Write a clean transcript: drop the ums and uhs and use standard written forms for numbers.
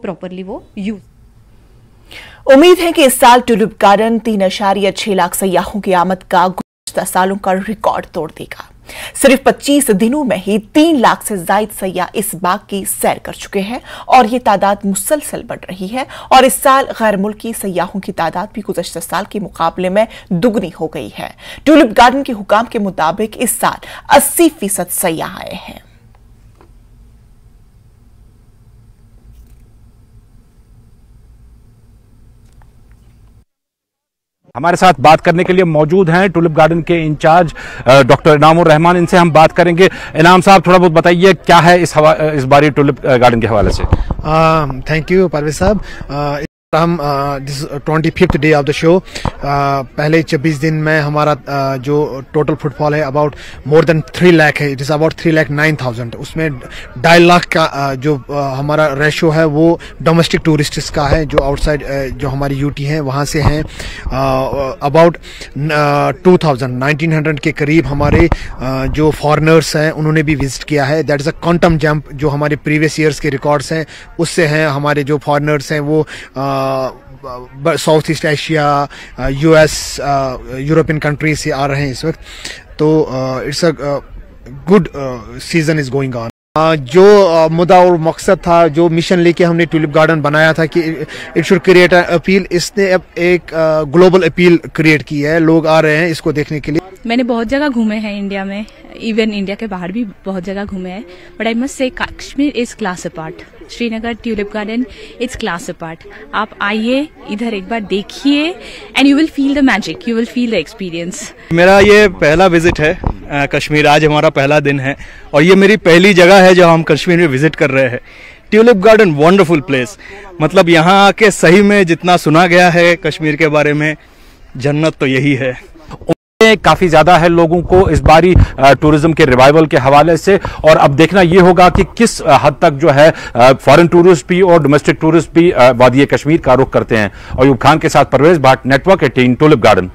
Properly वो use. उम्मीद है कि इस साल टुलिप गार्डन 3.6 लाख सयाहों की आमद का गुज़श्ता सालों का रिकॉर्ड तोड़ देगा। सिर्फ 25 दिनों में ही 3 लाख से ज्यादा सयाह इस बाग की सैर कर चुके हैं और ये तादाद मुसलसल बढ़ रही है। और इस साल गैर मुल्की सयाहों की तादाद भी गुज़श्ता साल के मुकाबले में दुगनी हो गई है। टुलिप गार्डन के हुकाम के मुताबिक इस साल 80% सयाह आए हैं। हमारे साथ बात करने के लिए मौजूद हैं टुलिप गार्डन के इंचार्ज डॉक्टर इनामुर रहमान। इनसे हम बात करेंगे। इनाम साहब, थोड़ा बहुत बताइए क्या है इस बारी टुलिप गार्डन के हवाले से। थैंक यू परवेज साहब। हम this 25th day of the show. पहले 26 दिन में हमारा जो टोटल फुटफॉल है अबाउट मोर देन 3 लाख है। It is about 3,09,000। उसमें 2.5 लाख का जो हमारा रेशो है वो डोमेस्टिक टूरिस्ट्स का है, जो आउटसाइड जो हमारी यूटी है वहाँ से हैं। अबाउट 1900 के करीब हमारे जो फॉरेनर्स हैं उन्होंने भी विजिट किया है। That is a quantum jump जो हमारे प्रीवियस ईयर्स के रिकॉर्ड्स हैं उससे हैं। हमारे जो फॉरेनर्स हैं वो south east Asia, US, European countries से आ रहे हैं इस वक्त। तो it's a good season is going on. जो मुद्दा और मकसद था, जो मिशन लेके हमने टुलिप गार्डन बनाया था कि it should create an appeal, इसने अब एक ग्लोबल अपील क्रिएट की है। लोग आ रहे हैं इसको देखने के लिए। मैंने बहुत जगह घूमे हैं इंडिया में, इवन इंडिया के बाहर भी बहुत जगह घूमे हैं, but I must say Kashmir is class apart. Srinagar tulip garden it's class apart. आप आइए, इधर एक बार देखिए and you will feel the magic, you will feel the experience. मेरा ये पहला विजिट है कश्मीर। आज हमारा पहला दिन है और ये मेरी पहली जगह है जो हम कश्मीर में विजिट कर रहे हैं। Tulip garden wonderful place. मतलब यहाँ आके सही में जितना सुना गया है कश्मीर के बारे में, जन्नत तो यही है। काफी ज्यादा है लोगों को इस बारी टूरिज्म के रिवाइवल के हवाले से, और अब देखना यह होगा कि किस हद तक जो है फॉरेन टूरिस्ट भी और डोमेस्टिक टूरिस्ट भी वादी कश्मीर का रुख करते हैं। अयूब खान के साथ परवेज भाट, नेटवर्क 18, टुलिप गार्डन।